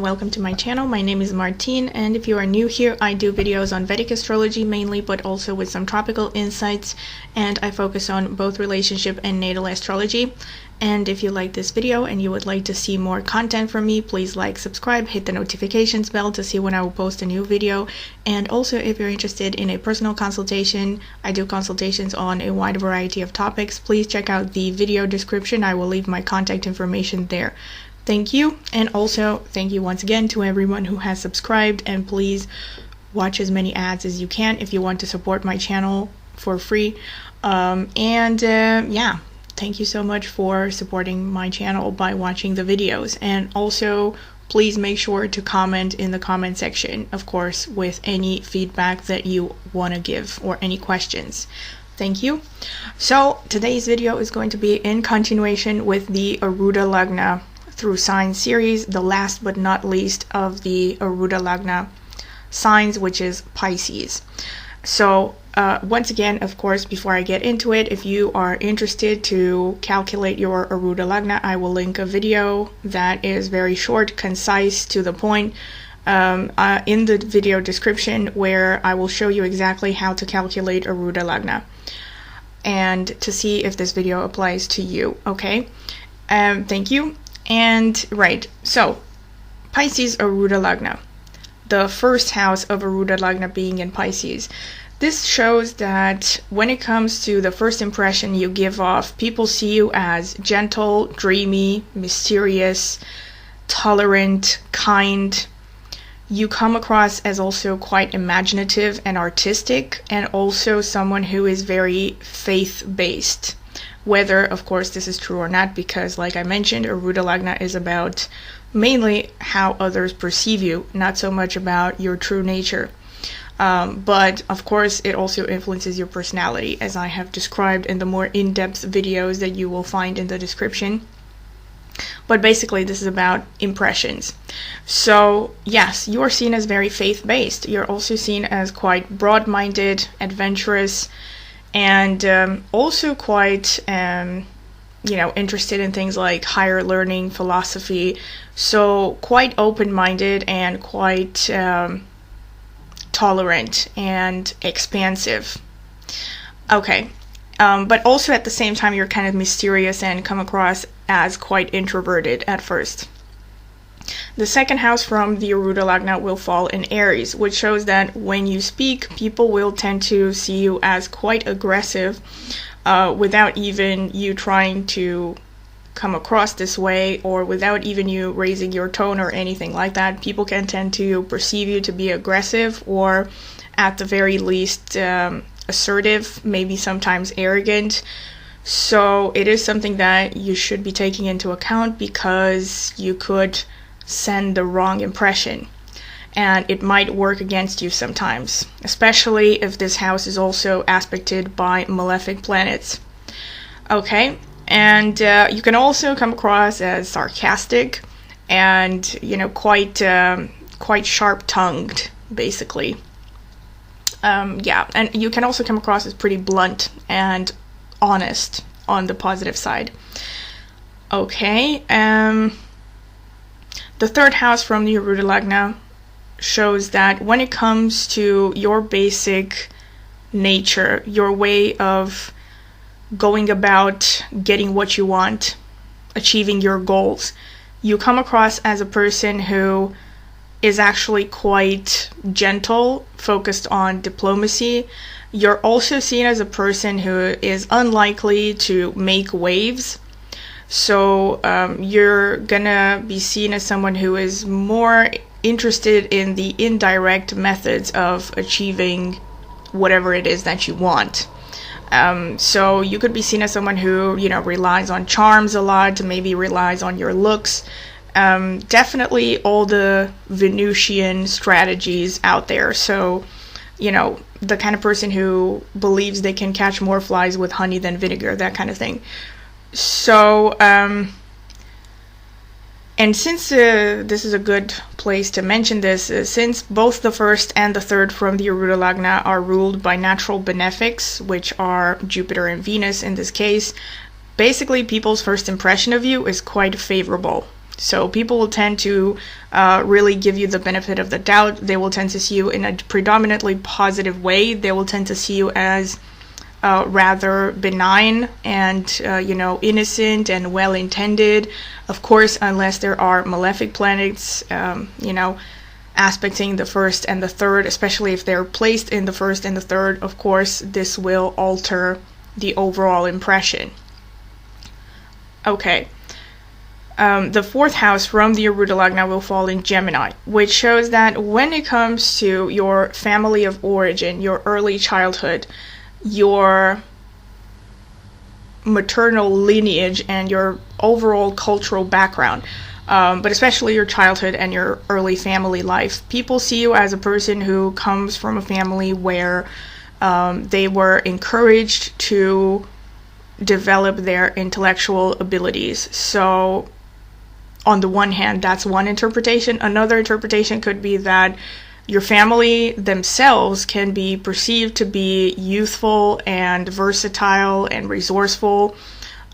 welcome to my channel. My name is Martine, and if you are new here, I do videos on Vedic astrology mainly, but also with some tropical insights, and I focus on both relationship and natal astrology. And if you like this video and you would like to see more content from me, please like, subscribe, hit the notifications bell to see when I will post a new video. And also, if you're interested in a personal consultation, I do consultations on a wide variety of topics. Please check out the video description. I will leave my contact information there. Thank you, and also thank you once again to everyone who has subscribed, and please watch as many ads as you can if you want to support my channel for free. Yeah, thank you so much for supporting my channel by watching the videos. And also please make sure to comment in the comment section, of course, with any feedback that you want to give or any questions. Thank you. So today's video is going to be in continuation with the Arudha Lagna through signs series, the last but not least of the Arudha Lagna signs, which is Pisces. So once again, of course, before I get into it, if you are interested to calculate your Arudha Lagna, I will link a video that is very short, concise, to the point in the video description, where I will show you exactly how to calculate Arudha Lagna and to see if this video applies to you. Okay, thank you. And right, so Pisces Arudha Lagna, the first house of Arudha Lagna being in Pisces. This shows that when it comes to the first impression you give off, people see you as gentle, dreamy, mysterious, tolerant, kind. You come across as also quite imaginative and artistic, and also someone who is very faith-based. Whether, of course, this is true or not, because like I mentioned, Arudha Lagna is about mainly how others perceive you, not so much about your true nature. But of course, it also influences your personality, as I have described in the more in-depth videos that you will find in the description. But basically, this is about impressions. So yes, you are seen as very faith-based. You're also seen as quite broad-minded, adventurous, and also quite interested in things like higher learning, philosophy. So quite open-minded and quite tolerant and expansive. Okay, but also at the same time, you're kind of mysterious and come across as quite introverted at first. The second house from the Arudha Lagna will fall in Aries, which shows that when you speak, people will tend to see you as quite aggressive without even you trying to come across this way, or without even you raising your tone or anything like that. People can tend to perceive you to be aggressive, or at the very least assertive, maybe sometimes arrogant. So it is something that you should be taking into account, because you could send the wrong impression and it might work against you sometimes, especially if this house is also aspected by malefic planets. Okay, and you can also come across as sarcastic and quite sharp-tongued, basically. Yeah, and you can also come across as pretty blunt and honest on the positive side. Okay, the third house from the Arudha Lagna shows that when it comes to your basic nature, your way of going about getting what you want, achieving your goals, you come across as a person who is actually quite gentle, focused on diplomacy. You're also seen as a person who is unlikely to make waves. So you're gonna be seen as someone who is more interested in the indirect methods of achieving whatever it is that you want. So you could be seen as someone who, relies on charms a lot, maybe relies on your looks. Definitely all the Venusian strategies out there. So, the kind of person who believes they can catch more flies with honey than vinegar, that kind of thing. So, and since this is a good place to mention this, since both the first and the third from the Arudha Lagna are ruled by natural benefics, which are Jupiter and Venus in this case, basically people's first impression of you is quite favorable. So people will tend to really give you the benefit of the doubt. They will tend to see you in a predominantly positive way. They will tend to see you as rather benign and, innocent and well-intended. Of course, unless there are malefic planets, aspecting the first and the third, especially if they're placed in the first and the third, of course, this will alter the overall impression. Okay. The fourth house from the Arudha Lagna will fall in Gemini, which shows that when it comes to your family of origin, your early childhood, your maternal lineage, and your overall cultural background, but especially your childhood and your early family life, people see you as a person who comes from a family where they were encouraged to develop their intellectual abilities. So on the one hand, that's one interpretation. Another interpretation could be that your family themselves can be perceived to be youthful and versatile and resourceful,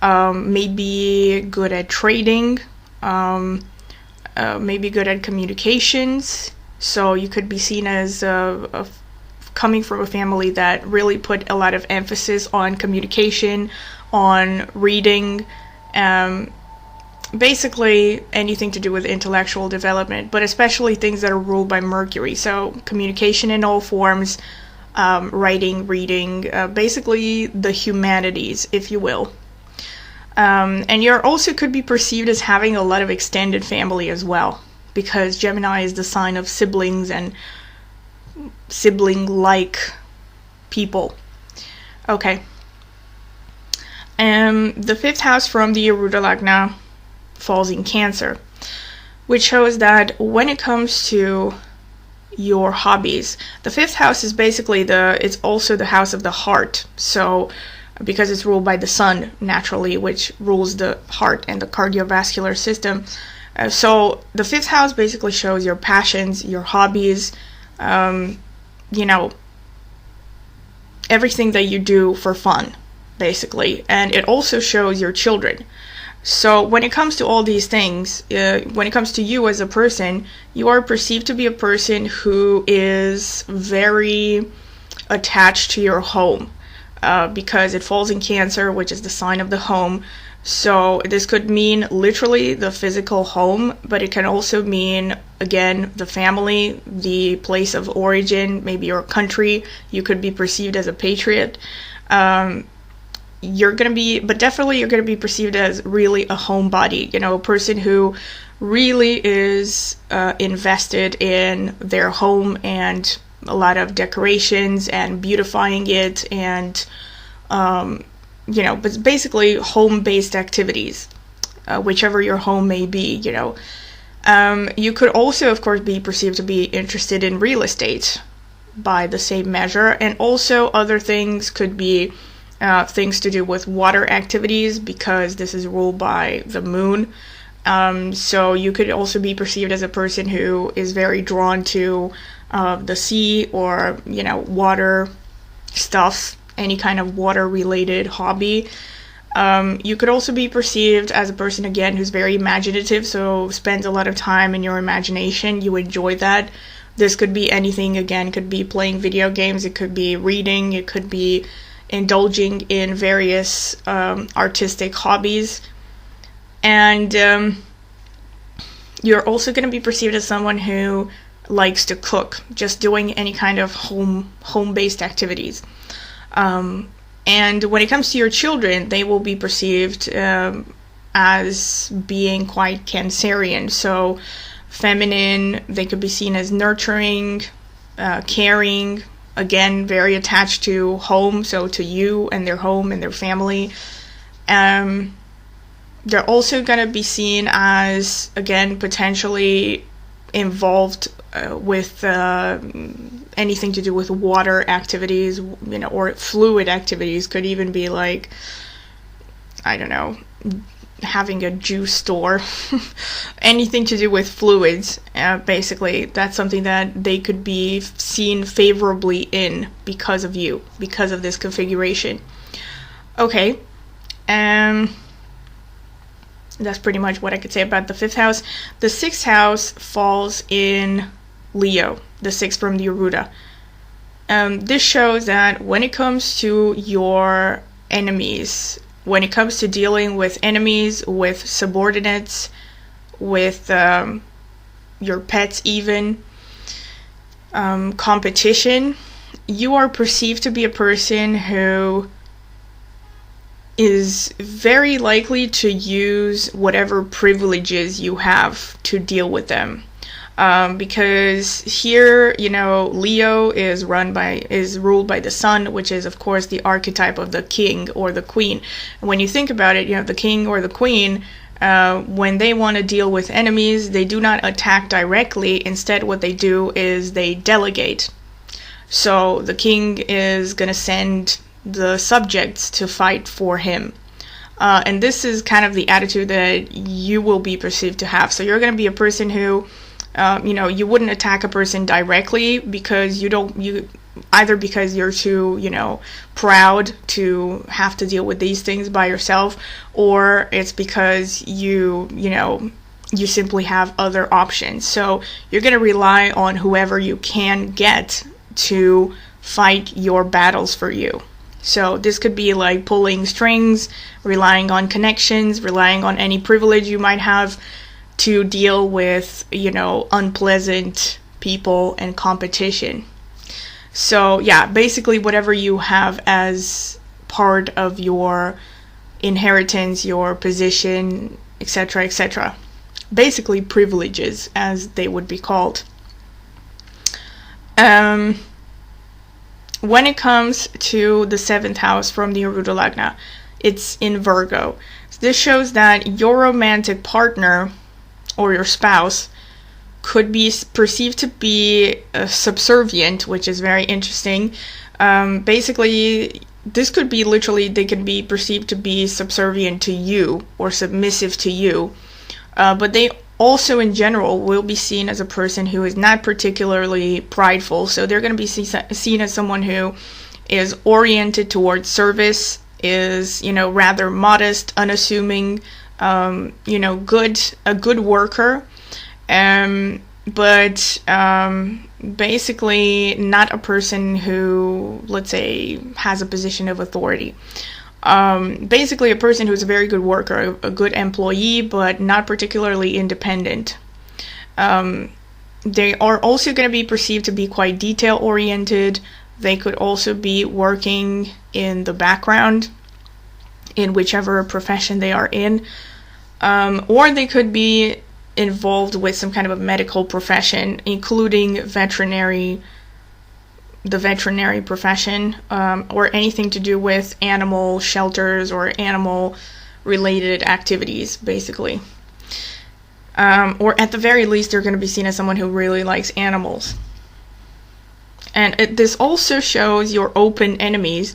maybe good at trading, maybe good at communications. So you could be seen as coming from a family that really put a lot of emphasis on communication, on reading, basically anything to do with intellectual development, but especially things that are ruled by Mercury. So communication in all forms, writing, reading, basically the humanities, if you will. And you also could be perceived as having a lot of extended family as well, because Gemini is the sign of siblings and sibling-like people. Okay. The fifth house from the Arudha Lagna falls in Cancer, which shows that when it comes to your hobbies, the fifth house is basically it's also the house of the heart. So because it's ruled by the sun naturally, which rules the heart and the cardiovascular system. So the fifth house basically shows your passions, your hobbies, everything that you do for fun, basically. And it also shows your children. So when it comes to all these things, when it comes to you as a person, you are perceived to be a person who is very attached to your home, because it falls in Cancer, which is the sign of the home. So this could mean literally the physical home, but it can also mean, again, the family, the place of origin, maybe your country. You could be perceived as a patriot. You're going to be perceived as really a homebody, a person who really is invested in their home and a lot of decorations and beautifying it and, but basically home-based activities, whichever your home may be, You could also, of course, be perceived to be interested in real estate by the same measure, and also other things could be things to do with water activities, because this is ruled by the moon. So you could also be perceived as a person who is very drawn to the sea or, water stuff, any kind of water-related hobby. You could also be perceived as a person, again, who's very imaginative, so spends a lot of time in your imagination. You enjoy that. This could be anything, again, could be playing video games, it could be reading, it could be indulging in various artistic hobbies. And you're also going to be perceived as someone who likes to cook, just doing any kind of home-based activities. And when it comes to your children, they will be perceived as being quite Cancerian. So feminine, they could be seen as nurturing, caring, again, very attached to home, so to you and their home and their family. They're also going to be seen as, again, potentially involved with anything to do with water activities, or fluid activities. Could even be like, I don't know, having a juice store. Anything to do with fluids, basically. That's something that they could be seen favorably in because of you, because of this configuration. Okay. That's pretty much what I could say about the 5th house. The 6th house falls in Leo, the 6th from the Arudha. This shows that when it comes to your enemies, when it comes to dealing with enemies, with subordinates, with your pets even, competition, you are perceived to be a person who is very likely to use whatever privileges you have to deal with them. Because here, Leo is ruled by the sun, which is of course the archetype of the king or the queen. And when you think about it, the king or the queen, when they want to deal with enemies, they do not attack directly. Instead, what they do is they delegate. So the king is going to send the subjects to fight for him. And this is kind of the attitude that you will be perceived to have. So you're going to be a person who, you wouldn't attack a person directly because either because you're too, proud to have to deal with these things by yourself, or it's because you simply have other options. So you're going to rely on whoever you can get to fight your battles for you. So this could be like pulling strings, relying on connections, relying on any privilege you might have to deal with, unpleasant people and competition. So yeah, basically whatever you have as part of your inheritance, your position, etc., etc. Basically privileges, as they would be called. When it comes to the 7th house from the Arudha Lagna, it's in Virgo. This shows that your romantic partner or your spouse could be perceived to be subservient, which is very interesting. Basically, this could be literally, they could be perceived to be subservient to you or submissive to you. But they also in general will be seen as a person who is not particularly prideful. So they're going to be seen as someone who is oriented towards service, is, rather modest, unassuming, a good worker, but basically not a person who, let's say, has a position of authority. Basically a person who's a very good worker, a good employee, but not particularly independent. They are also going to be perceived to be quite detail-oriented. They could also be working in the background in whichever profession they are in. Or they could be involved with some kind of a medical profession, including the veterinary profession, or anything to do with animal shelters or animal related activities, basically. Or at the very least, they're going to be seen as someone who really likes animals. And this also shows your open enemies,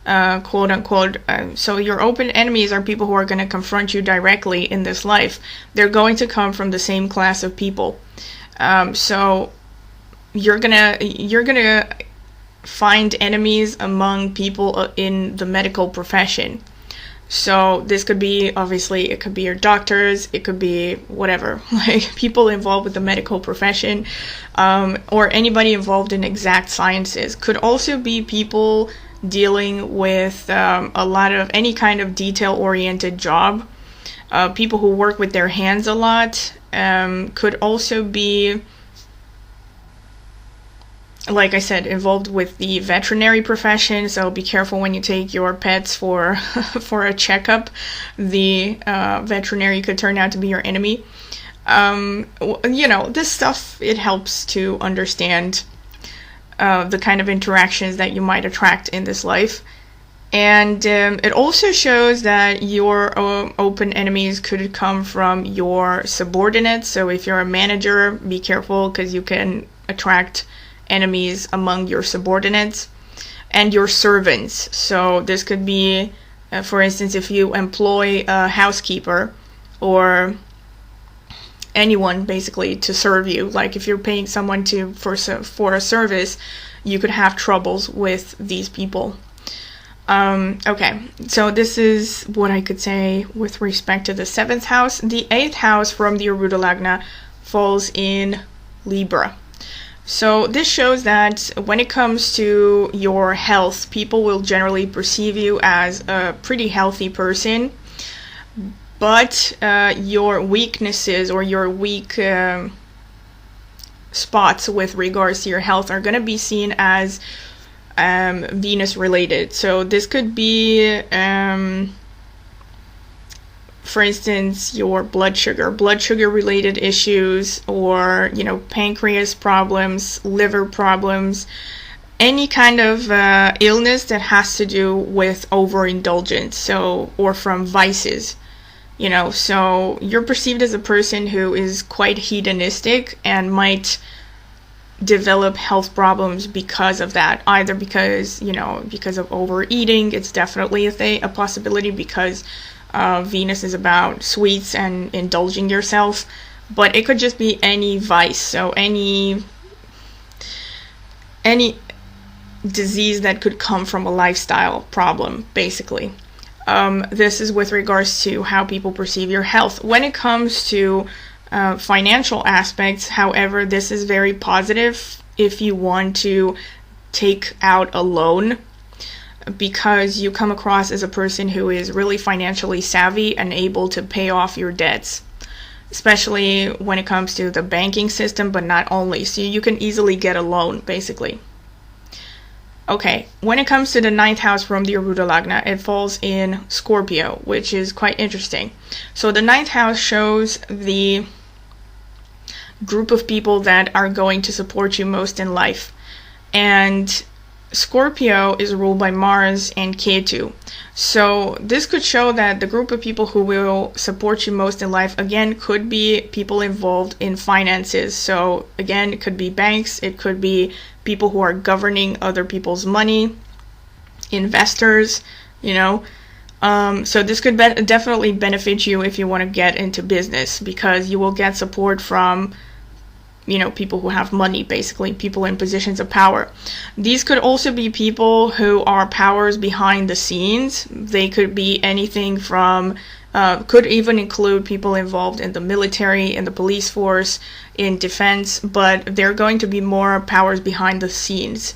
quote unquote. So your open enemies are people who are going to confront you directly in this life. They're going to come from the same class of people. So you're gonna find enemies among people in the medical profession. So this could be, obviously, it could be your doctors, it could be whatever, like people involved with the medical profession, or anybody involved in exact sciences. Could also be people dealing with a lot of any kind of detail-oriented job. People who work with their hands a lot. Could also be, like I said, involved with the veterinary profession, so be careful when you take your pets for for a checkup. The veterinary could turn out to be your enemy. This stuff, it helps to understand the kind of interactions that you might attract in this life. And it also shows that your open enemies could come from your subordinates. So if you're a manager, be careful, because you can attract enemies among your subordinates and your servants. So this could be, for instance, if you employ a housekeeper or anyone basically to serve you, like if you're paying someone for a service, you could have troubles with these people. Okay, so this is what I could say with respect to the 7th house. The 8th house from the Arudha Lagna falls in Libra. So this shows that when it comes to your health, people will generally perceive you as a pretty healthy person, but your weaknesses or your weak spots with regards to your health are going to be seen as Venus related. So this could be, for instance, your blood sugar related issues, or, you know, pancreas problems, liver problems, any kind of illness that has to do with overindulgence, so, or from vices, you know. So you're perceived as a person who is quite hedonistic and might develop health problems because of that, either because, you know, because of overeating. It's definitely a possibility, because Venus is about sweets and indulging yourself, but it could just be any vice, so any disease that could come from a lifestyle problem, basically. This is with regards to how people perceive your health. When it comes to financial aspects, however, this is very positive if you want to take out a loan, because you come across as a person who is really financially savvy and able to pay off your debts, especially when it comes to the banking system, but not only. So you can easily get a loan, basically. Okay, when it comes to the 9th house from the Arudha Lagna, it falls in Scorpio, which is quite interesting. So the 9th house shows the group of people that are going to support you most in life. And Scorpio is ruled by Mars and Ketu. So this could show that the group of people who will support you most in life, again, could be people involved in finances. So again, it could be banks, it could be people who are governing other people's money, investors, you know. So this could definitely benefit you if you want to get into business, because you will get support from, you know, people who have money, basically people in positions of power. These could also be people who are powers behind the scenes. They could be anything from, could even include people involved in the military, in the police force, in defense, but they're going to be more powers behind the scenes.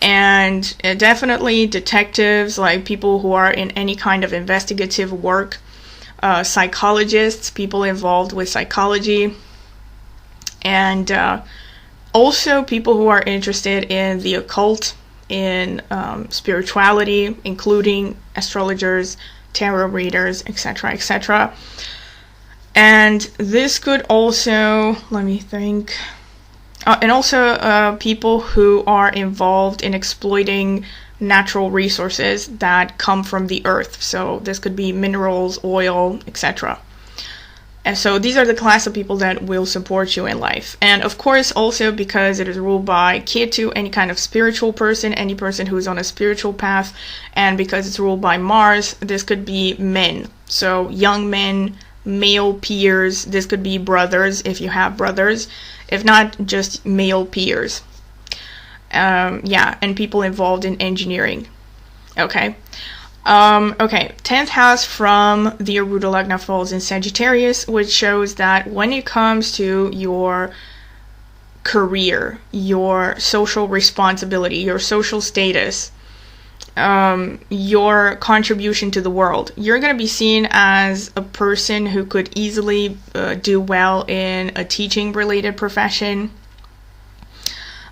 And definitely detectives, like people who are in any kind of investigative work, psychologists, people involved with psychology, and also people who are interested in the occult, in spirituality, including astrologers, tarot readers, etc., etc. And this could also, let me think, and also people who are involved in exploiting natural resources that come from the earth. So this could be minerals, oil, etc. And so these are the class of people that will support you in life. And of course, also because it is ruled by Ketu, any kind of spiritual person, any person who's on a spiritual path, and because it's ruled by Mars, this could be men. So young men, male peers, this could be brothers if you have brothers, if not, just male peers. Yeah, and people involved in engineering. Okay. Okay, 10th house from the Arudha Lagna falls in Sagittarius, which shows that when it comes to your career, your social responsibility, your social status, your contribution to the world, you're going to be seen as a person who could easily do well in a teaching related profession.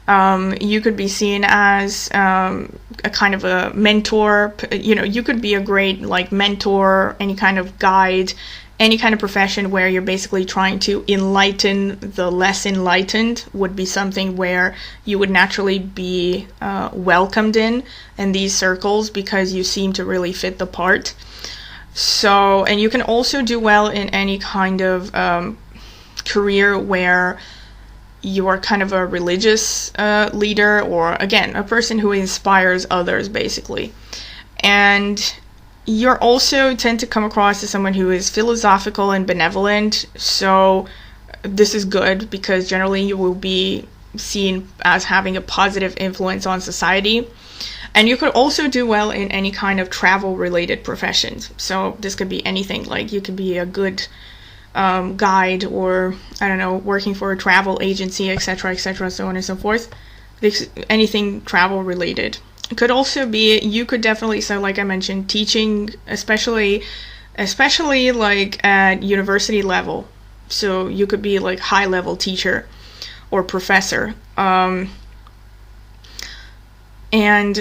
You could be seen as a kind of a mentor. You know, you could be a great like mentor, any kind of guide, any kind of profession where you're basically trying to enlighten the less enlightened would be something where you would naturally be welcomed in these circles, because you seem to really fit the part. So, and you can also do well in any kind of career where you are kind of a religious leader, or again, a person who inspires others, basically. And you're also tend to come across as someone who is philosophical and benevolent. So this is good, because generally you will be seen as having a positive influence on society. And you could also do well in any kind of travel related professions. So this could be anything, like you could be a good guide, or I don't know, working for a travel agency, etc., so on and so forth. Anything travel related. It could also be, you could definitely, so like I mentioned, teaching, especially like at university level. So you could be like high level teacher or professor. And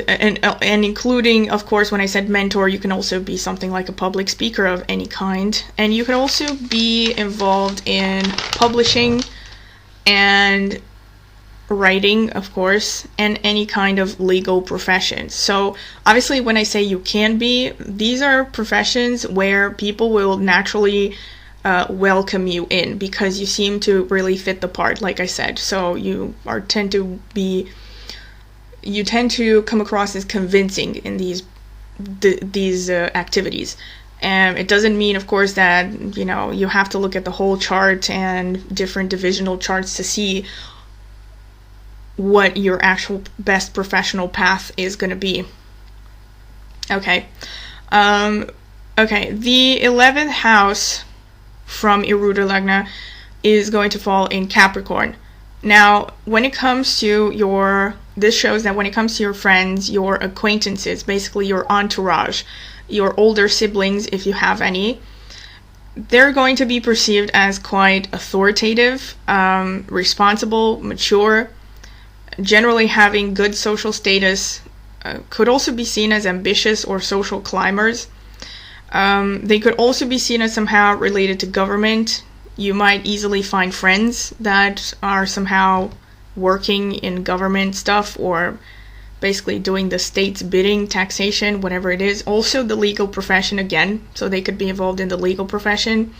including, of course, when I said mentor, you can also be something like a public speaker of any kind. And you can also be involved in publishing and writing, of course, and any kind of legal profession. So obviously when I say you can be, these are professions where people will naturally welcome you in, because you seem to really fit the part, like I said. So you tend to come across as convincing in these activities. And it doesn't mean, of course, that, you know, you have to look at the whole chart and different divisional charts to see what your actual best professional path is going to be. Okay. Okay, the 11th house from Arudha Lagna is going to fall in Capricorn. Now, when it comes to this shows that when it comes to your friends, your acquaintances, basically your entourage, your older siblings, if you have any, they're going to be perceived as quite authoritative, responsible, mature, generally having good social status, could also be seen as ambitious or social climbers. They could also be seen as somehow related to government. You might easily find friends that are somehow working in government stuff, or basically doing the state's bidding, taxation, whatever it is. Also the legal profession again, so they could be involved in the legal profession.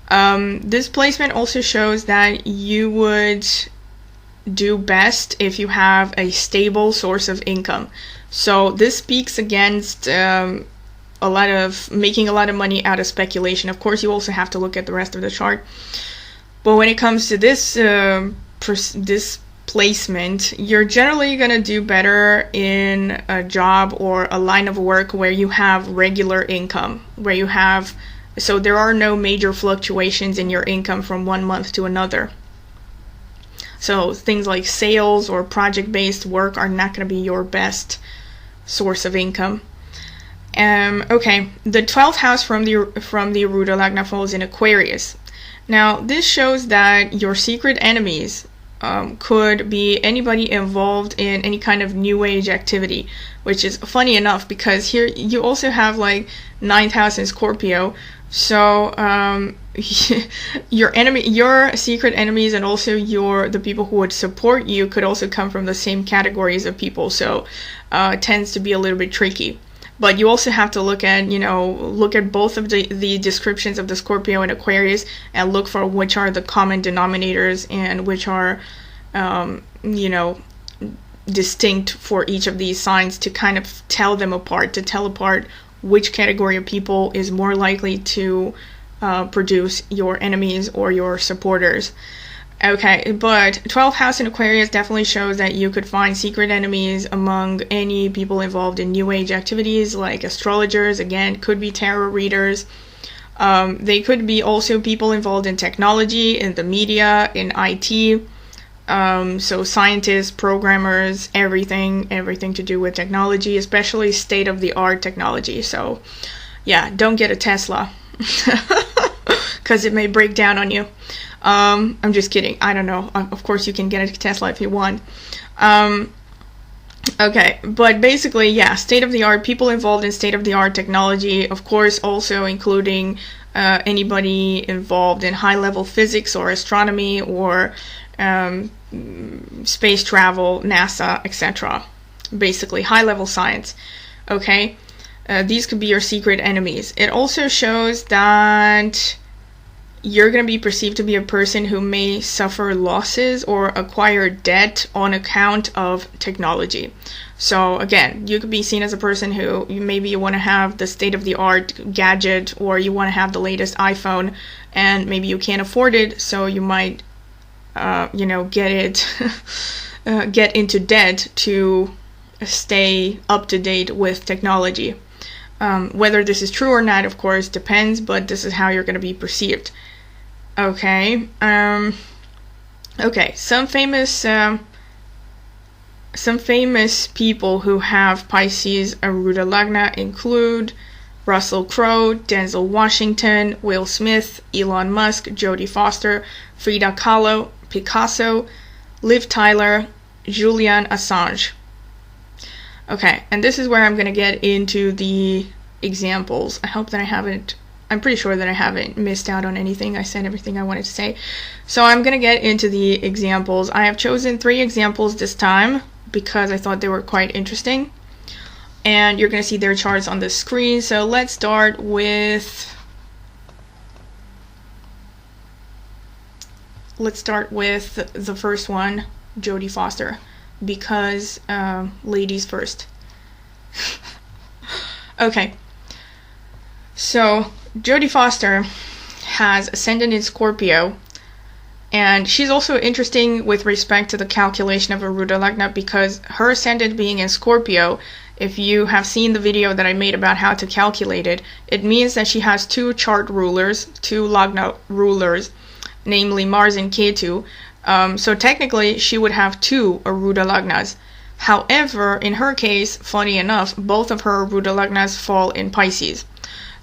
This placement also shows that you would do best if you have a stable source of income. So this speaks against making a lot of money out of speculation. Of course, you also have to look at the rest of the chart. But when it comes to this placement, you're generally going to do better in a job or a line of work where you have regular income, so there are no major fluctuations in your income from one month to another. So things like sales or project-based work are not going to be your best source of income. Okay, the 12th house from the Arudha Lagna falls in Aquarius. Now, this shows that your secret enemies could be anybody involved in any kind of new age activity, which is funny enough because here you also have like 9th house in Scorpio. So your secret enemies, and also the people who would support you, could also come from the same categories of people. So it tends to be a little bit tricky. But you also have to look at both of the descriptions of the Scorpio and Aquarius, and look for which are the common denominators and which are, distinct for each of these signs, to kind of tell apart which category of people is more likely to produce your enemies or your supporters. Okay, but 12th house in Aquarius definitely shows that you could find secret enemies among any people involved in new age activities, like astrologers, again, could be tarot readers. They could be also people involved in technology, in the media, in IT. So scientists, programmers, everything to do with technology, especially state-of-the-art technology. So yeah, don't get a Tesla because it may break down on you. I'm just kidding. I don't know. Of course, you can get a Tesla if you want. Okay, but basically, yeah, state-of-the-art, people involved in state-of-the-art technology, of course, also including anybody involved in high-level physics or astronomy or space travel, NASA, etc. Basically, high-level science. Okay, these could be your secret enemies. It also shows that you're going to be perceived to be a person who may suffer losses or acquire debt on account of technology. So again, you could be seen as a person who maybe you want to have the state-of-the-art gadget, or you want to have the latest iPhone, and maybe you can't afford it, so you might you know, get into debt to stay up to date with technology. Whether this is true or not, of course, depends, but this is how you're going to be perceived. Okay. Okay. Some famous people who have Pisces Arudha Lagna include Russell Crowe, Denzel Washington, Will Smith, Elon Musk, Jodie Foster, Frida Kahlo, Picasso, Liv Tyler, Julian Assange. Okay, and this is where I'm going to get into the examples. I hope that I'm pretty sure that I haven't missed out on anything. I said everything I wanted to say. So I'm going to get into the examples. I have chosen 3 examples this time because I thought they were quite interesting. And you're going to see their charts on the screen. So let's start with the first one, Jodie Foster, because ladies first. Okay, so Jodie Foster has Ascendant in Scorpio, and she's also interesting with respect to the calculation of Arudha Lagna because her Ascendant being in Scorpio, if you have seen the video that I made about how to calculate it, it means that she has 2 chart rulers, 2 Lagna rulers, namely Mars and Ketu. So technically, she would have 2 Arudha Lagnas. However, in her case, funny enough, both of her Arudha Lagnas fall in Pisces.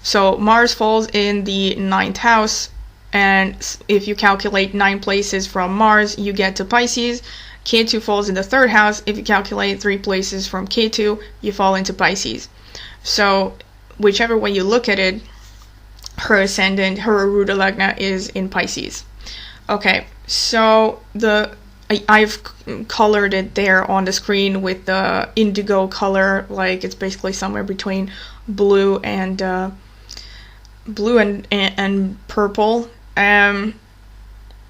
So Mars falls in the 9th house, and if you calculate 9 places from Mars, you get to Pisces. Ketu falls in the 3rd house. If you calculate 3 places from Ketu, you fall into Pisces. So whichever way you look at it, her Ascendant, her Arudha Lagna is in Pisces. Okay, so I've colored it there on the screen with the indigo color, like it's basically somewhere between blue and purple.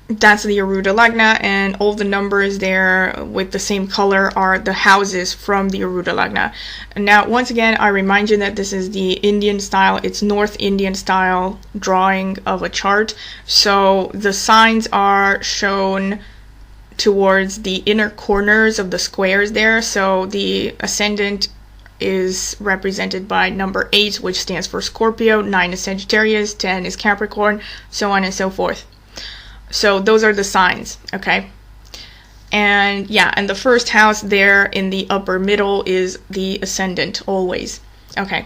That's the Arudha Lagna, and all the numbers there with the same color are the houses from the Arudha Lagna. And now, once again, I remind you that this is the Indian style, it's North Indian style drawing of a chart. So the signs are shown towards the inner corners of the squares there. So the Ascendant is represented by number 8, which stands for Scorpio, 9 is Sagittarius, 10 is Capricorn, so on and so forth. So those are the signs, okay? And yeah, and the first house there in the upper middle is the Ascendant, always. Okay.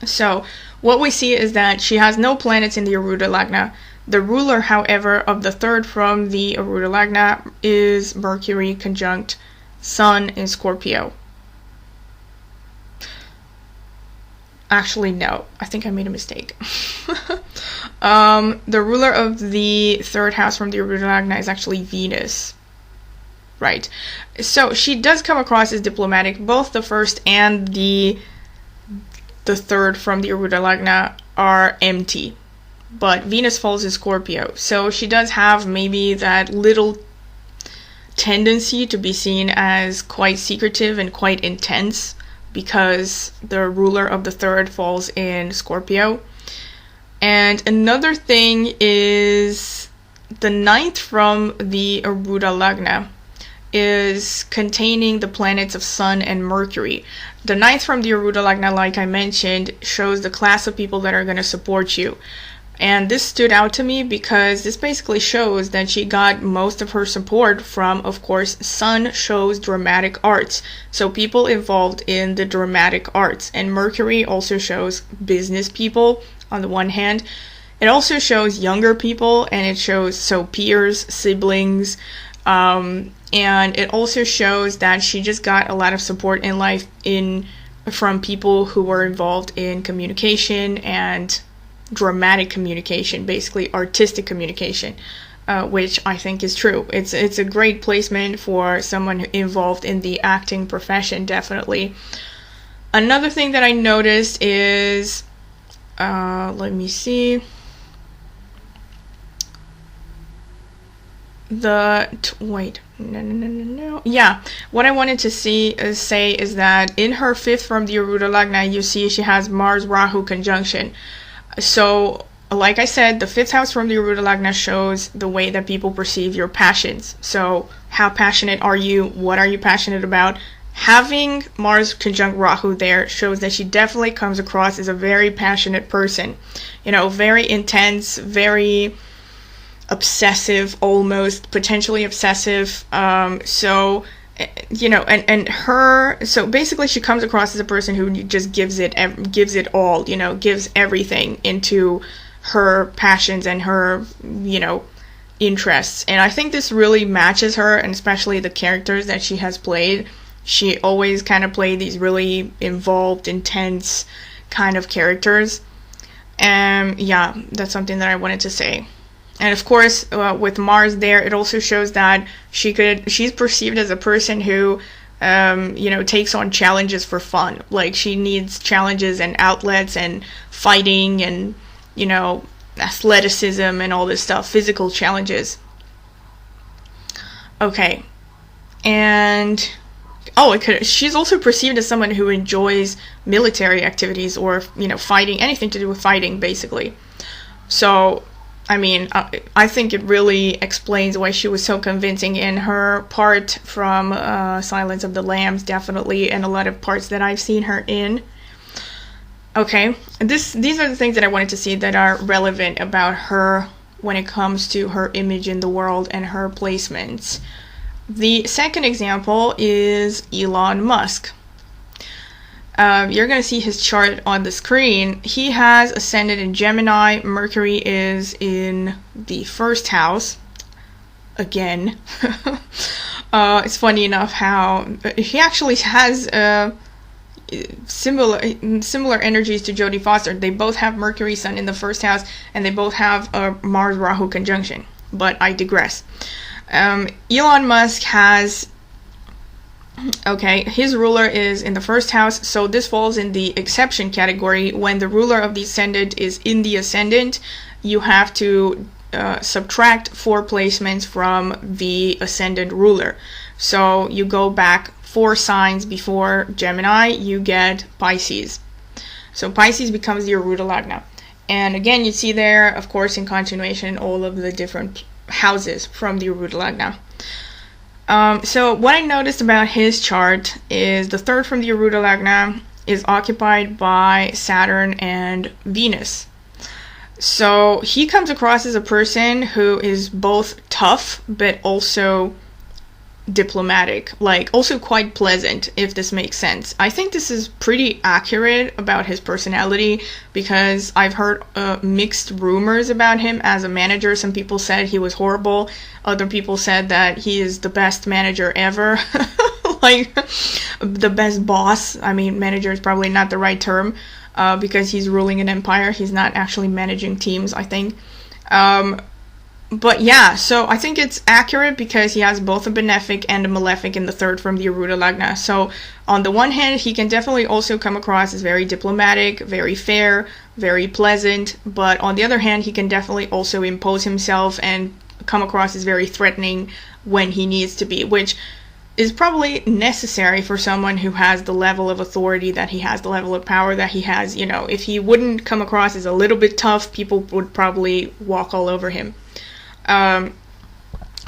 So what we see is that she has no planets in the Arudha Lagna. The ruler, however, of the 3rd from the Arudha Lagna is Mercury conjunct Sun in Scorpio. Actually, no. I think I made a mistake. The ruler of the 3rd house from the Arudha Lagna is actually Venus. Right. So she does come across as diplomatic. Both the 1st and the 3rd from the Arudha Lagna are empty. But Venus falls in Scorpio. So she does have maybe that little tendency to be seen as quite secretive and quite intense, because the ruler of the 3rd falls in Scorpio. And another thing is the 9th from the Arudha Lagna is containing the planets of Sun and Mercury. The 9th from the Arudha Lagna, like I mentioned, shows the class of people that are going to support you. And this stood out to me because this basically shows that she got most of her support from, of course, Sun shows dramatic arts. So people involved in the dramatic arts. And Mercury also shows business people on the one hand. It also shows younger people, and it shows peers, siblings, and it also shows that she just got a lot of support in life from people who were involved in communication and dramatic communication, basically artistic communication, which I think is true. It's a great placement for someone involved in the acting profession, definitely. Another thing that I noticed is, let me see, yeah, what I wanted to say is that in her 5th from the Arudha Lagna, you see she has Mars Rahu conjunction. So like I said, the 5th house from the Arudha Lagna shows the way that people perceive your passions. So how passionate are you? What are you passionate about? Having Mars conjunct Rahu there shows that she definitely comes across as a very passionate person. You know, very intense, very obsessive, almost potentially obsessive. So you know, and her, so basically she comes across as a person who just gives it all, you know, gives everything into her passions and her, you know, interests. And I think this really matches her, and especially the characters that she has played. She always kind of played these really involved, intense kind of characters. And yeah, that's something that I wanted to say. And of course, with Mars there, it also shows that she's perceived as a person who, you know, takes on challenges for fun. Like, she needs challenges and outlets and fighting and, you know, athleticism and all this stuff, physical challenges. Okay. And, she's also perceived as someone who enjoys military activities or, you know, fighting, anything to do with fighting, basically. So, I mean, I think it really explains why she was so convincing in her part from Silence of the Lambs, definitely, and a lot of parts that I've seen her in. Okay, these are the things that I wanted to see that are relevant about her when it comes to her image in the world and her placements. The second example is Elon Musk. You're going to see his chart on the screen. He has ascended in Gemini. Mercury is in the 1st house. Again. It's funny enough how he actually has similar energies to Jodie Foster. They both have Mercury Sun in the 1st house, and they both have a Mars Rahu conjunction. But I digress. Elon Musk has... Okay, his ruler is in the 1st house, so this falls in the exception category. When the ruler of the ascendant is in the ascendant, you have to subtract 4 placements from the ascendant ruler. So you go back 4 signs before Gemini, you get Pisces. So Pisces becomes the Arudha Lagna. And again, you see there, of course, in continuation, all of the different houses from the Arudha Lagna. So what I noticed about his chart is the 3rd from the Arudha Lagna is occupied by Saturn and Venus. So he comes across as a person who is both tough but also diplomatic, like also quite pleasant, if this makes sense. I think this is pretty accurate about his personality, because I've heard mixed rumors about him as a manager. Some people said he was horrible. Other people said that he is the best manager ever. Like, the best boss. I mean, manager is probably not the right term, because he's ruling an empire. He's not actually managing teams, I think. But yeah, so I think it's accurate because he has both a benefic and a malefic in the 3rd from the Arudha Lagna. So on the one hand, he can definitely also come across as very diplomatic, very fair, very pleasant. But on the other hand, he can definitely also impose himself and come across as very threatening when he needs to be, which is probably necessary for someone who has the level of authority that he has, the level of power that he has. You know, if he wouldn't come across as a little bit tough, people would probably walk all over him.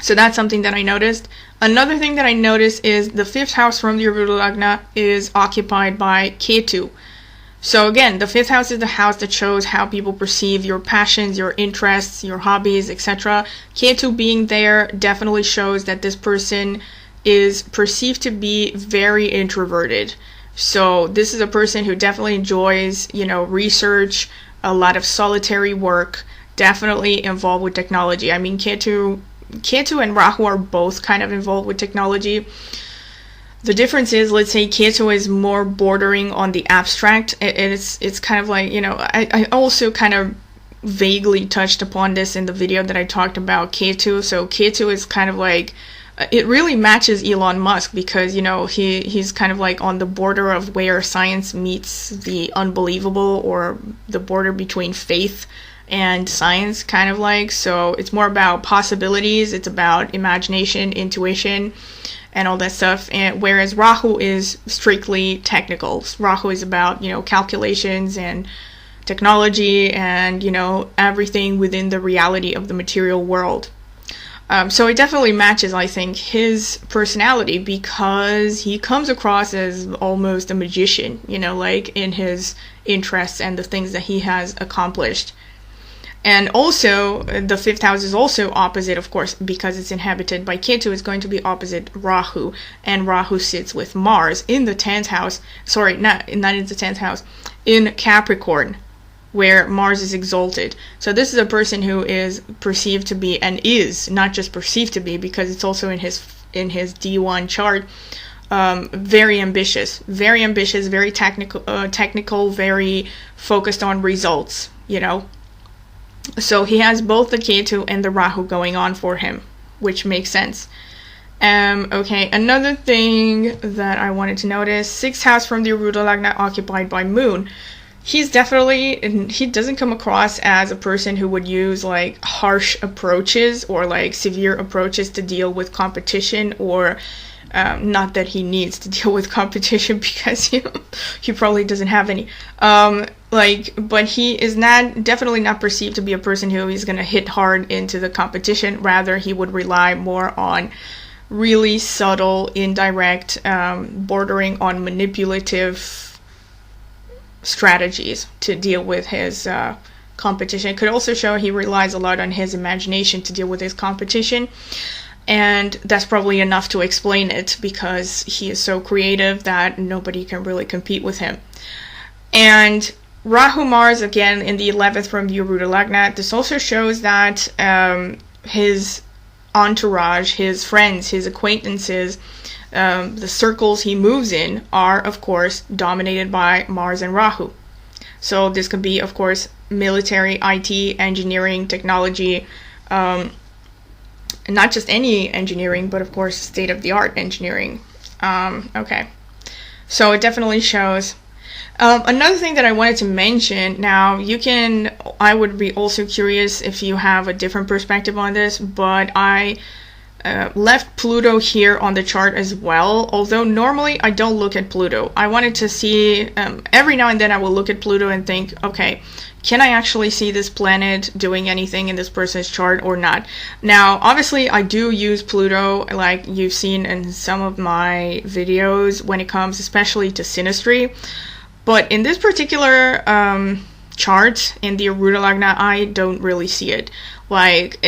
So that's something that I noticed. Another thing that I noticed is the 5th house from the Arudha Lagna is occupied by Ketu. So again, the 5th house is the house that shows how people perceive your passions, your interests, your hobbies, etc. Ketu being there definitely shows that this person is perceived to be very introverted. So this is a person who definitely enjoys, you know, research, a lot of solitary work, definitely involved with technology. I mean, Ketu and Rahu are both kind of involved with technology. The difference is, let's say Ketu is more bordering on the abstract. It's kind of like, you know, I also kind of vaguely touched upon this in the video that I talked about Ketu. So Ketu is kind of like, it really matches Elon Musk because, you know, he's kind of like on the border of where science meets the unbelievable, or the border between faith and science, kind of like. So it's more about possibilities, it's about imagination, intuition, and all that stuff. And whereas Rahu is strictly technical. Rahu is about, you know, calculations and technology and, you know, everything within the reality of the material world. So it definitely matches, I think, his personality, because he comes across as almost a magician, you know, like in his interests and the things that he has accomplished. And also, the 5th house is also opposite, of course, because it's inhabited by Ketu. It's going to be opposite Rahu, and Rahu sits with Mars in the 10th house. Sorry, not in the 10th house, in Capricorn, where Mars is exalted. So this is a person who is perceived to be, and is not just perceived to be, because it's also in his D1 chart, very ambitious, very technical, very focused on results, you know. So he has both the Ketu and the Rahu going on for him, which makes sense. Okay, another thing that I wanted to notice, 6th house from the Arudha Lagna occupied by Moon. He doesn't come across as a person who would use like harsh approaches or like severe approaches to deal with competition, or not that he needs to deal with competition, because he probably doesn't have any. But he is definitely not perceived to be a person who is going to hit hard into the competition. Rather, he would rely more on really subtle, indirect, bordering on manipulative strategies to deal with his competition. It could also show he relies a lot on his imagination to deal with his competition, and that's probably enough to explain it, because he is so creative that nobody can really compete with him. And Rahu Mars again in the 11th from the Arudha Lagna. This also shows that his entourage, his friends, his acquaintances, the circles he moves in are, of course, dominated by Mars and Rahu. So this could be, of course, military, IT, engineering, technology, not just any engineering, but of course state-of-the-art engineering. Okay, so it definitely shows. Another thing that I wanted to mention, now I would be also curious if you have a different perspective on this, but I left Pluto here on the chart as well, although normally I don't look at Pluto. I wanted to see, every now and then I will look at Pluto and think, okay, can I actually see this planet doing anything in this person's chart or not? Now, obviously, I do use Pluto, like you've seen in some of my videos, when it comes especially to synastry. But in this particular chart, in the Arudha Lagna, I don't really see it. Like,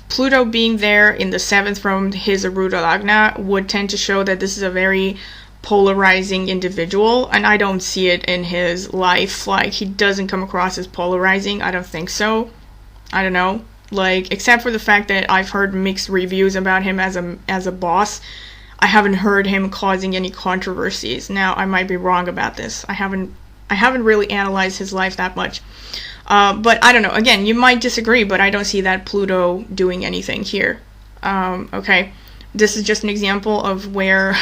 Pluto being there in the 7th from his Arudha Lagna would tend to show that this is a very polarizing individual, and I don't see it in his life. Like, he doesn't come across as polarizing. I don't think so. I don't know. Like, except for the fact that I've heard mixed reviews about him as a boss, I haven't heard him causing any controversies. Now, I might be wrong about this. I haven't really analyzed his life that much. But I don't know. Again, you might disagree, but I don't see that Pluto doing anything here. Okay. This is just an example of where,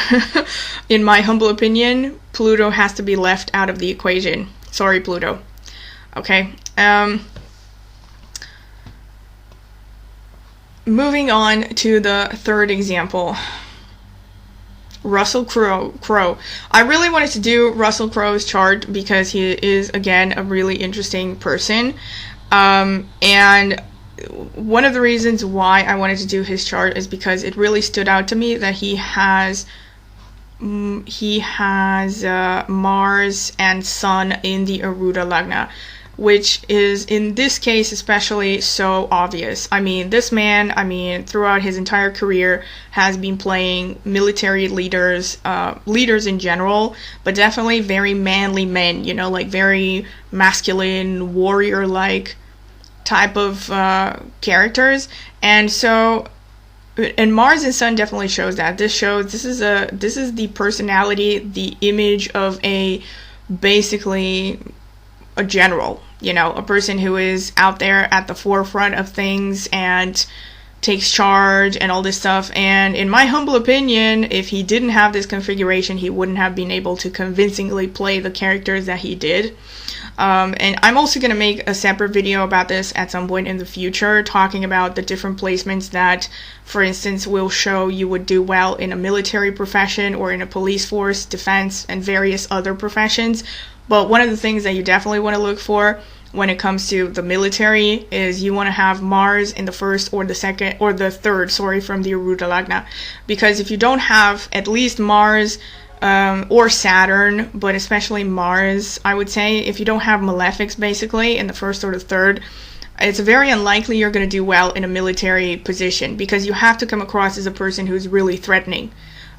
in my humble opinion, Pluto has to be left out of the equation. Sorry, Pluto. Okay. Moving on to the third example. Russel Crowe. I really wanted to do Russel Crowe's chart because he is, again, a really interesting person. And one of the reasons why I wanted to do his chart is because it really stood out to me that he has Mars and Sun in the Arudha Lagna, which is in this case especially so obvious. I mean, this man, throughout his entire career has been playing military leaders in general, but definitely very manly men, you know, like very masculine, warrior-like type of characters. And so, and Mars and Sun definitely shows that. This is the personality, the image of basically a general, you know, a person who is out there at the forefront of things and takes charge and all this stuff. And in my humble opinion, if he didn't have this configuration, he wouldn't have been able to convincingly play the characters that he did. And I'm also going to make a separate video about this at some point in the future, talking about the different placements that, for instance, will show you would do well in a military profession or in a police force, defense, and various other professions. But one of the things that you definitely want to look for, when it comes to the military is you want to have Mars in the first or the second or the third, from the Arudha Lagna. Because if you don't have at least Mars or Saturn, but especially Mars, I would say, if you don't have malefics basically in the first or the third, it's very unlikely you're going to do well in a military position, because you have to come across as a person who's really threatening.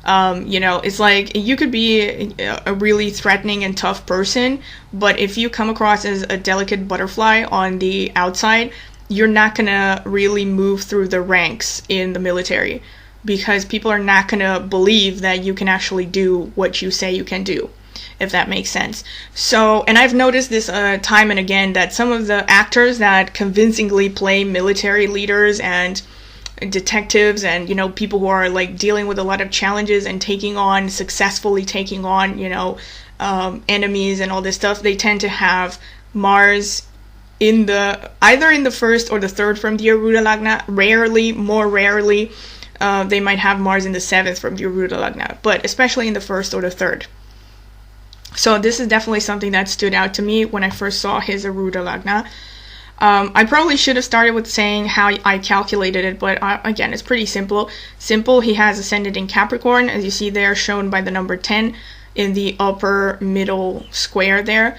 It's like you could be a really threatening and tough person, but if you come across as a delicate butterfly on the outside, you're not going to really move through the ranks in the military, because people are not going to believe that you can actually do what you say you can do, if that makes sense. So, and I've noticed this time and again, that some of the actors that convincingly play military leaders and detectives and, people who are like dealing with a lot of challenges and successfully taking on, enemies and all this stuff, they tend to have Mars either in the first or the third from the Arudha Lagna. More rarely, they might have Mars in the seventh from the Arudha Lagna, but especially in the first or the third. So this is definitely something that stood out to me when I first saw his Arudha Lagna. I probably should have started with saying how I calculated it, but again, it's pretty simple. He has ascendant in Capricorn, as you see there, shown by the number 10 in the upper middle square there.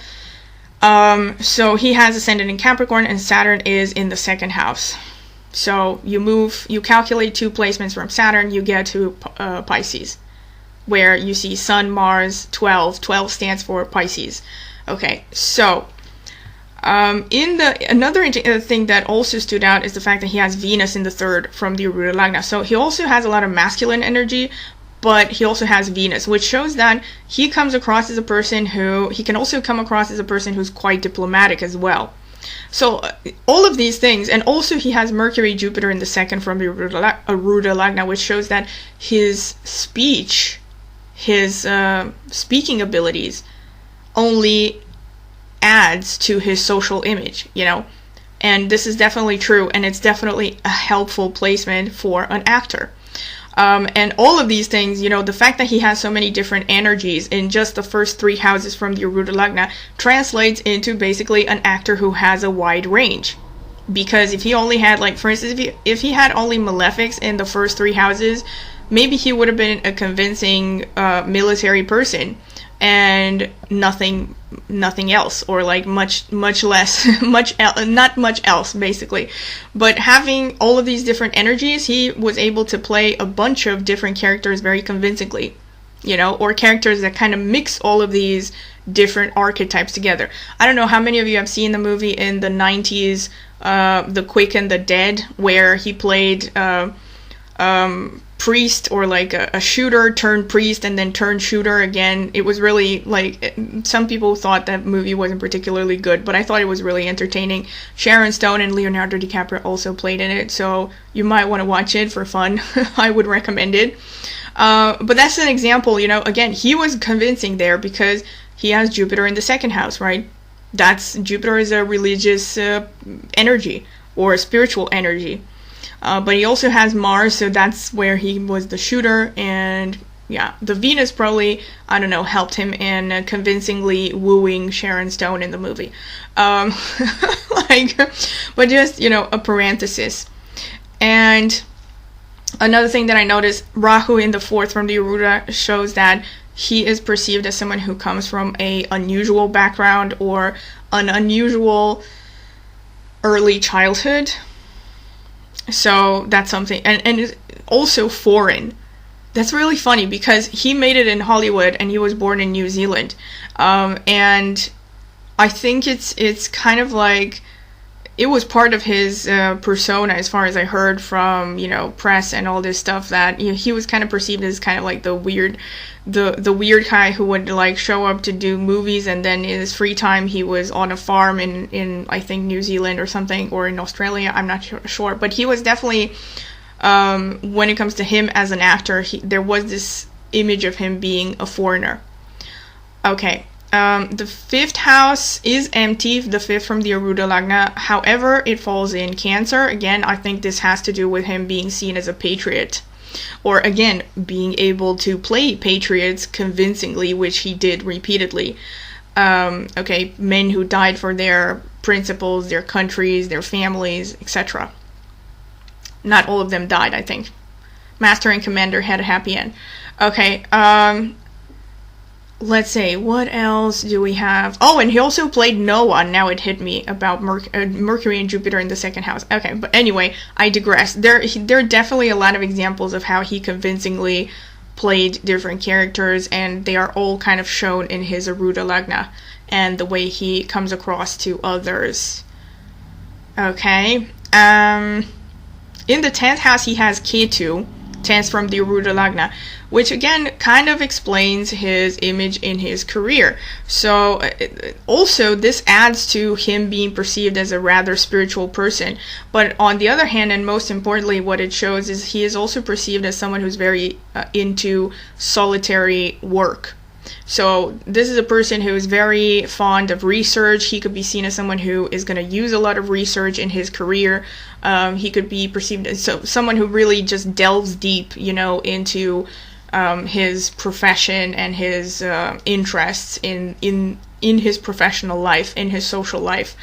So he has ascendant in Capricorn, and Saturn is in the second house. So you calculate 2 placements from Saturn, you get to Pisces, where you see Sun, Mars, 12. 12 stands for Pisces. Okay, so another thing that also stood out is the fact that he has Venus in the third from the Arudha Lagna. So he also has a lot of masculine energy, but he also has Venus, which shows that he comes across as a person he can also come across as a person who's quite diplomatic as well. So all of these things, and also he has Mercury, Jupiter in the second from the Arudha Lagna, which shows that his speech, his speaking abilities only adds to his social image, and this is definitely true, and it's definitely a helpful placement for an actor. And all of these things, the fact that he has so many different energies in just the first 3 houses from the Arudha Lagna translates into basically an actor who has a wide range. Because if he only had, for instance, if he had only malefics in the first 3 houses, maybe he would have been a convincing military person and nothing else, or much less, not much else basically. But having all of these different energies, he was able to play a bunch of different characters very convincingly, or characters that kind of mix all of these different archetypes together. I don't know how many of you have seen the movie in the 90s, The Quick and the Dead, where he played priest, or a shooter turned priest and then turned shooter again. It was really some people thought that movie wasn't particularly good, but I thought it was really entertaining. Sharon Stone and Leonardo DiCaprio also played in it, so you might want to watch it for fun. I would recommend it. But that's an example, again, he was convincing there because he has Jupiter in the second house, right? Jupiter is a religious energy, or a spiritual energy. But he also has Mars, so that's where he was the shooter, and yeah, the Venus probably, helped him in convincingly wooing Sharon Stone in the movie. But just, a parenthesis. And another thing that I noticed, Rahu in the fourth from the Arudha shows that he is perceived as someone who comes from a unusual background, or an unusual early childhood. So that's something, and also foreign. That's really funny because he made it in Hollywood and he was born in New Zealand. And I think it's kind of it was part of his persona, as far as I heard from, press and all this stuff, that he was kind of perceived as kind of the weird guy who would show up to do movies, and then in his free time he was on a farm in I think New Zealand or something, or in Australia, I'm not sure, but he was definitely, when it comes to him as an actor, there was this image of him being a foreigner. Okay. The fifth house is empty, the fifth from the Arudha Lagna. However, it falls in Cancer. Again, I think this has to do with him being seen as a patriot. Or again, being able to play patriots convincingly, which he did repeatedly. Okay, men who died for their principles, their countries, their families, etc. Not all of them died, I think. Master and Commander had a happy end. Okay, let's see, what else do we have? Oh, and he also played Noah. Now it hit me about Mercury and Jupiter in the second house. Okay, but anyway, I digress. There are definitely a lot of examples of how he convincingly played different characters, and they are all kind of shown in his Arudha Lagna and the way he comes across to others. Okay, in the 10th house he has Ketu, 10th from the Arudha Lagna, which again kind of explains his image in his career. So also this adds to him being perceived as a rather spiritual person. But on the other hand, and most importantly, what it shows is he is also perceived as someone who's very into solitary work. So this is a person who is very fond of research. He could be seen as someone who is going to use a lot of research in his career. He could be perceived as someone who really just delves deep, into his profession and his interests in his professional life, in his social life.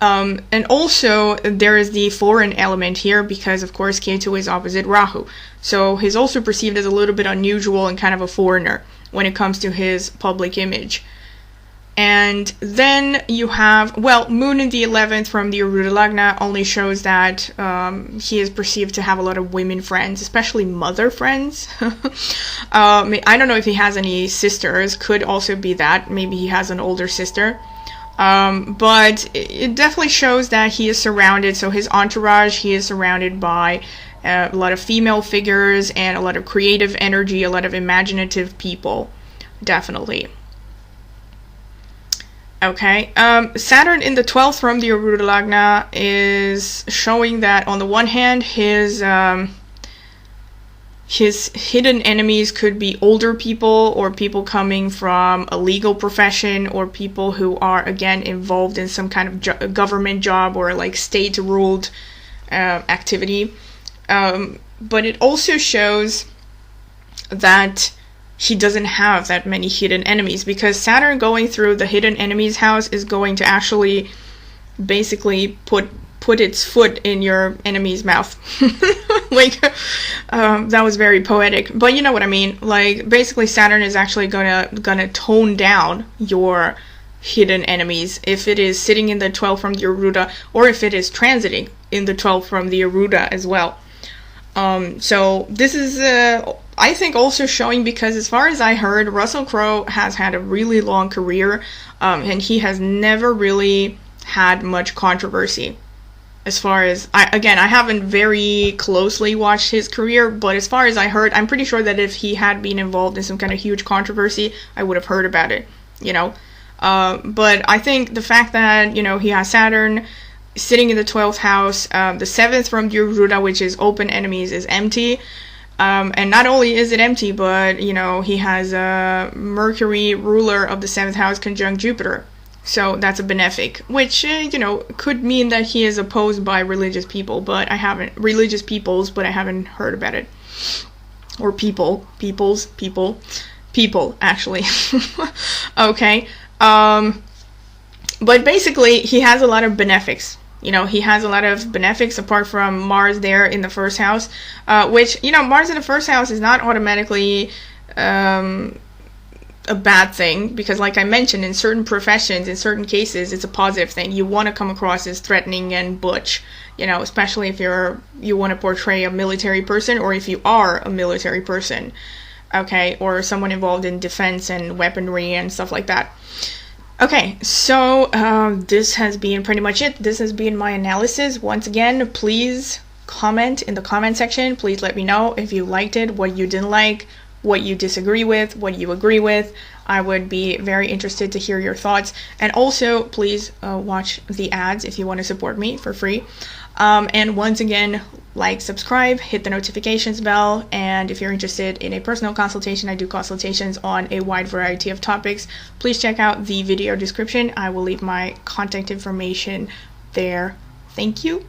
And also there is the foreign element here, because of course Ketu is opposite Rahu. So he's also perceived as a little bit unusual and kind of a foreigner when it comes to his public image. And then you have, Moon in the 11th from the Arudha Lagna only shows that he is perceived to have a lot of women friends, especially mother friends. I don't know if he has any sisters, could also be that. Maybe he has an older sister. But it definitely shows that he is surrounded, so his entourage, he is surrounded by a lot of female figures and a lot of creative energy, a lot of imaginative people, definitely. Okay, Saturn in the 12th from the Arudha Lagna is showing that on the one hand, his hidden enemies could be older people, or people coming from a legal profession, or people who are again involved in some kind of government job or like state-ruled activity. But it also shows that he doesn't have that many hidden enemies, because Saturn going through the hidden enemies house is going to actually basically put its foot in your enemy's mouth. Like, that was very poetic, but you know what I mean. Like, basically Saturn is actually gonna tone down your hidden enemies if it is sitting in the 12th from the Arudha, or if it is transiting in the 12th from the Arudha as well. So this is, I think, also showing, because as far as I heard, Russell Crowe has had a really long career, and he has never really had much controversy. As far as, I haven't very closely watched his career, but as far as I heard, I'm pretty sure that if he had been involved in some kind of huge controversy, I would have heard about it, But I think the fact that, he has Saturn sitting in the 12th house, the 7th from the Arudha, which is open enemies, is empty. And not only is it empty, but, he has Mercury, ruler of the 7th house, conjunct Jupiter. So that's a benefic, which, could mean that he is opposed by religious peoples, but I haven't heard about it. Or people, actually. Okay. But basically, he has a lot of benefics. He has a lot of benefics apart from Mars there in the first house, which, Mars in the first house is not automatically a bad thing, because like I mentioned, in certain professions, in certain cases, it's a positive thing. You want to come across as threatening and butch, especially if you want to portray a military person, or if you are a military person, okay, or someone involved in defense and weaponry and stuff like that. Okay, so this has been pretty much it. This has been my analysis. Once again, please comment in the comment section. Please let me know if you liked it, what you didn't like, what you disagree with, what you agree with. I would be very interested to hear your thoughts. And also, please watch the ads if you want to support me for free. And once again, like, subscribe, hit the notifications bell, and if you're interested in a personal consultation, I do consultations on a wide variety of topics. Please check out the video description. I will leave my contact information there. Thank you.